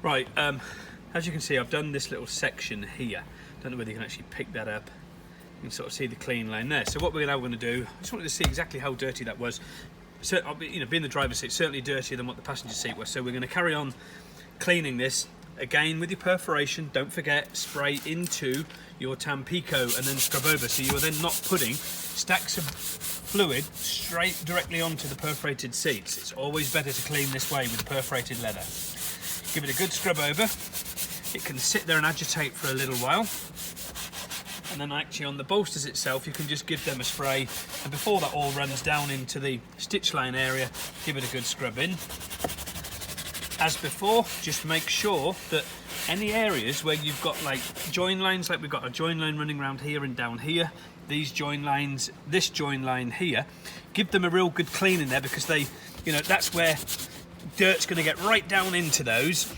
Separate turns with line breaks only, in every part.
Right, as you can see, I've done this little section here. Don't know whether you can actually pick that up. You can sort of see the clean line there. So what we're going to do, I just wanted to see exactly how dirty that was. So, you know, being the driver's seat, certainly dirtier than what the passenger seat was. So we're going to carry on cleaning this. Again, with your perforation, don't forget, spray into your Tampico and then scrub over. So you are then not putting stacks of fluid straight directly onto the perforated seats. It's always better to clean this way with perforated leather. Give it a good scrub over. It can sit there and agitate for a little while. And then actually on the bolsters itself, you can just give them a spray. And before that all runs down into the stitch line area, give it a good scrub in. As before, just make sure that any areas where you've got like join lines, like we've got a join line running around here and down here, these join lines, this join line here, give them a real good clean in there, because they, you know, that's where dirt's going to get right down into those,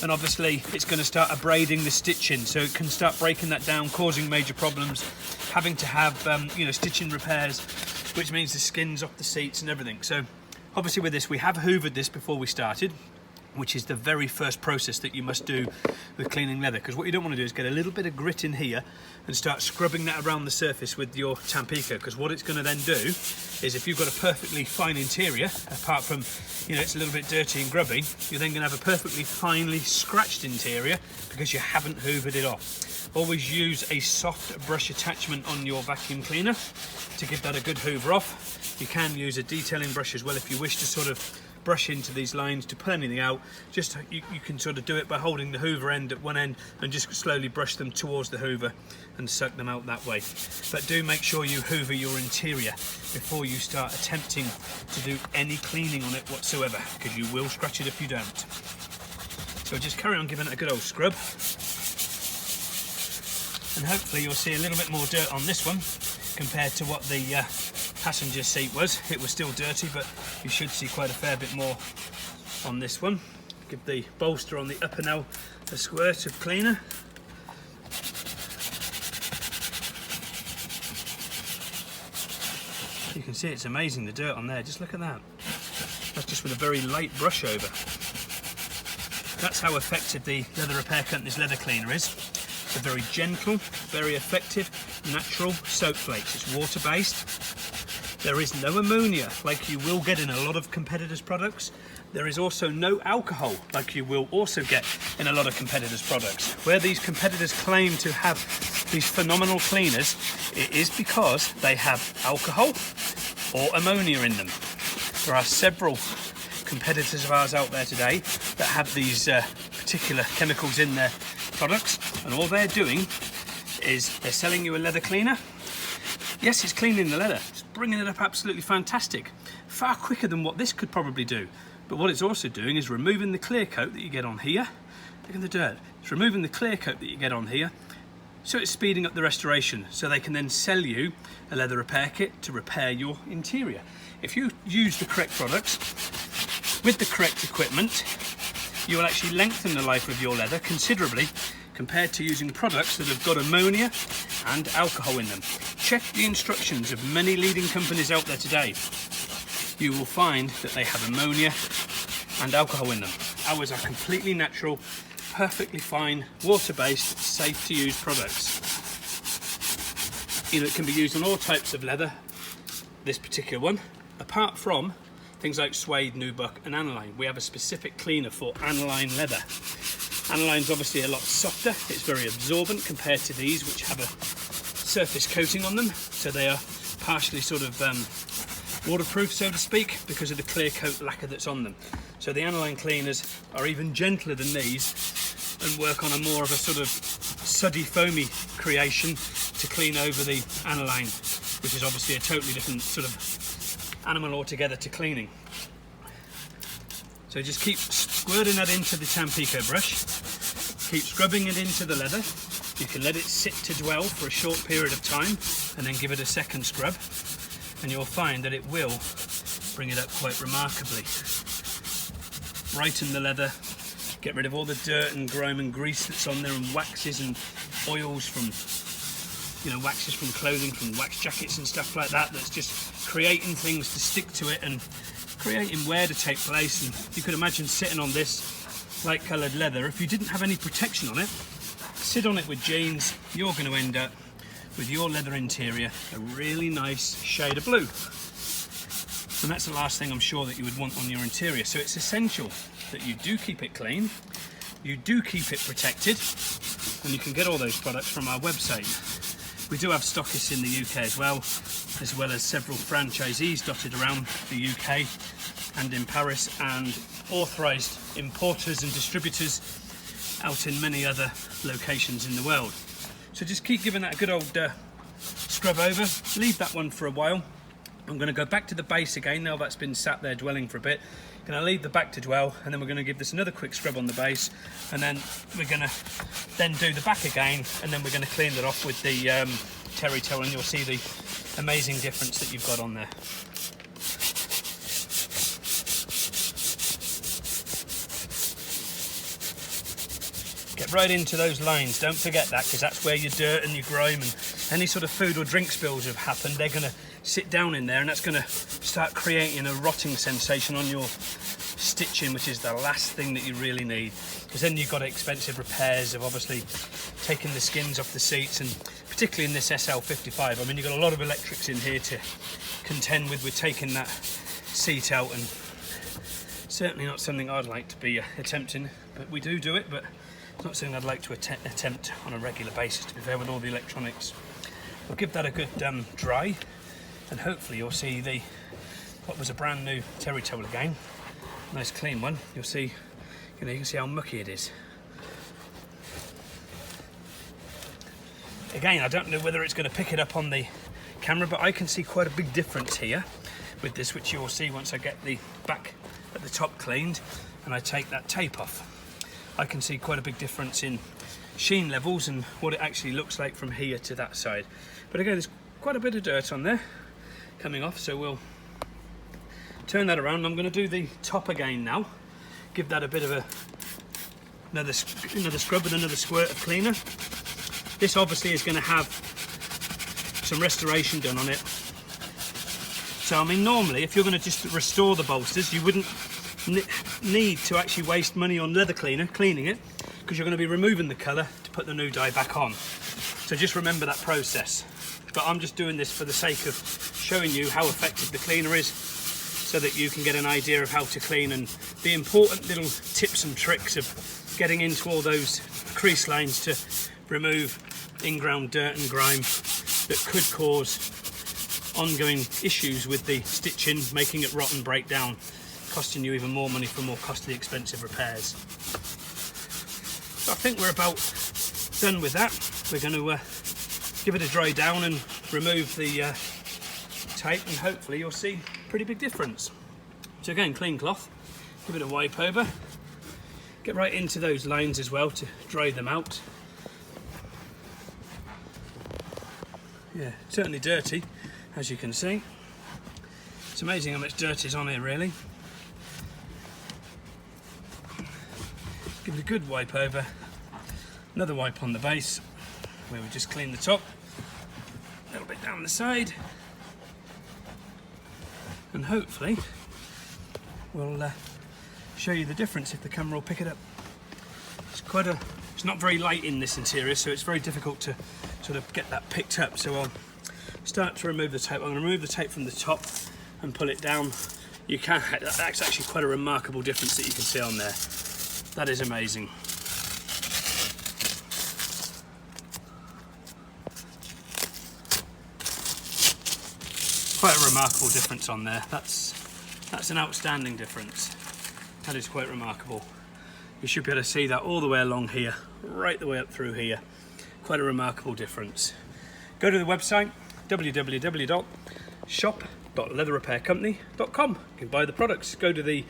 and obviously it's going to start abrading the stitching, so it can start breaking that down, causing major problems, having to have you know, stitching repairs, which means the skin's off the seats and everything. So obviously with this, we have hoovered this before we started, which is the very first process that you must do with cleaning leather, because what you don't want to do is get a little bit of grit in here and start scrubbing that around the surface with your Tampico, because what it's going to then do is, if you've got a perfectly fine interior, apart from, you know, it's a little bit dirty and grubby, you're then going to have a perfectly finely scratched interior because you haven't hoovered it off. Always use a soft brush attachment on your vacuum cleaner to give that a good hoover off. You can use a detailing brush as well if you wish to sort of brush into these lines to pull anything out. Just you can sort of do it by holding the hoover end at one end and just slowly brush them towards the hoover and suck them out that way. But do make sure you hoover your interior before you start attempting to do any cleaning on it whatsoever, because you will scratch it if you don't. So just carry on giving it a good old scrub, and hopefully you'll see a little bit more dirt on this one compared to what the passenger seat was. It was still dirty, but you should see quite a fair bit more on this one. Give the bolster on the upper now a squirt of cleaner. You can see it's amazing, the dirt on there. Just look at that. That's just with a very light brush over. That's how effective the Leather Repair Company's leather cleaner is. It's a very gentle, very effective, natural soap flakes. It's water-based. There is no ammonia like you will get in a lot of competitors' products. There is also no alcohol like you will also get in a lot of competitors' products. Where these competitors claim to have these phenomenal cleaners, it is because they have alcohol or ammonia in them. There are several competitors of ours out there today that have these particular chemicals in their products, and all they're doing is they're selling you a leather cleaner. Yes, it's cleaning the leather, it's bringing it up absolutely fantastic, far quicker than what this could probably do. But what it's also doing is removing the clear coat that you get on here. Look at the dirt. It's removing the clear coat that you get on here, so it's speeding up the restoration, so they can then sell you a leather repair kit to repair your interior. If you use the correct products with the correct equipment, you will actually lengthen the life of your leather considerably compared to using products that have got ammonia and alcohol in them. Check the instructions of many leading companies out there today. You will find that they have ammonia and alcohol in them. Ours are completely natural, perfectly fine, water-based, safe to use products. You know, it can be used on all types of leather, this particular one, apart from things like suede, nubuck and aniline. We have a specific cleaner for aniline leather. Aniline's obviously a lot softer, it's very absorbent compared to these, which have a surface coating on them, so they are partially sort of waterproof, so to speak, because of the clear coat lacquer that's on them. So the aniline cleaners are even gentler than these and work on a more of a sort of suddy, foamy creation to clean over the aniline, which is obviously a totally different sort of animal altogether to cleaning. So just keep squirting that into the Tampico brush, keep scrubbing it into the leather. You can let it sit to dwell for a short period of time and then give it a second scrub, and you'll find that it will bring it up quite remarkably. Brighten the leather, get rid of all the dirt and grime and grease that's on there, and waxes and oils from, you know, waxes from clothing, from wax jackets and stuff like that, that's just creating things to stick to it and creating wear to take place. And you could imagine sitting on this light coloured leather, if you didn't have any protection on it, sit on it with jeans, you're going to end up with your leather interior a really nice shade of blue. And that's the last thing I'm sure that you would want on your interior. So it's essential that you do keep it clean, you do keep it protected, and you can get all those products from our website. We do have stockists in the UK as well as several franchisees dotted around the UK and in Paris, and authorised importers and distributors out in many other locations in the world. So just keep giving that a good old scrub over, leave that one for a while. I'm going to go back to the base again now that's been sat there dwelling for a bit. Going to leave the back to dwell, and then we're going to give this another quick scrub on the base, and then we're going to then do the back again, and then we're going to clean it off with the terry towel, and you'll see the amazing difference that you've got on there. Get right into those lines, don't forget that, because that's where your dirt and your grime and any sort of food or drink spills have happened. They're going to sit down in there, and that's going to start creating a rotting sensation on your stitching, which is the last thing that you really need, because then you've got expensive repairs of obviously taking the skins off the seats, and particularly in this SL55, I mean, you've got a lot of electrics in here to contend with taking that seat out, and certainly not something I'd like to be attempting, but we do it, but it's not something I'd like to attempt on a regular basis, to be fair, with all the electronics. We'll give that a good dry, and hopefully you'll see what was a brand new terry towel again, nice clean one. You'll see, you can see how mucky it is. Again, I don't know whether it's going to pick it up on the camera, but I can see quite a big difference here with this, which you'll see once I get the back at the top cleaned and I take that tape off. I can see quite a big difference in sheen levels and what it actually looks like from here to that side. But again, there's quite a bit of dirt on there coming off, so we'll turn that around. I'm going to do the top again now, give that a bit of another scrub with another squirt of cleaner. This obviously is going to have some restoration done on it. So I mean, normally if you're going to just restore the bolsters, you wouldn't need to actually waste money on leather cleaner cleaning it, because you're going to be removing the colour to put the new dye back on. So just remember that process. But I'm just doing this for the sake of showing you how effective the cleaner is, so that you can get an idea of how to clean, and the important little tips and tricks of getting into all those crease lines to remove in-ground dirt and grime that could cause ongoing issues with the stitching, making it rot and break down, costing you even more money for more costly, expensive repairs. So I think we're about done with that. We're going to give it a dry down and remove the tape, and hopefully you'll see a pretty big difference. So again, clean cloth, give it a wipe over, get right into those lines as well to dry them out. Yeah, certainly dirty, as you can see. It's amazing how much dirt is on here, really. Give it a good wipe over, another wipe on the base, where we just clean the top, a little bit down the side, and hopefully we'll show you the difference if the camera will pick it up. It's not very light in this interior, so it's very difficult to sort of get that picked up. So I'll start to remove the tape. I'm going to remove the tape from the top and pull it down. That's actually quite a remarkable difference that you can see on there. That is amazing. Quite a remarkable difference on there. That's an outstanding difference. That is quite remarkable. You should be able to see that all the way along here, right the way up through here. Quite a remarkable difference. Go to the website, www.shop.leatherrepaircompany.com. You can buy the products. Go to the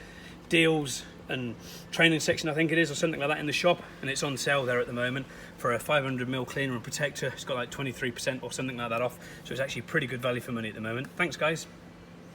deals and training section, I think it is, or something like that in the shop, and it's on sale there at the moment for a 500ml cleaner and protector. It's got like 23% or something like that off, so it's actually pretty good value for money at the moment. Thanks guys.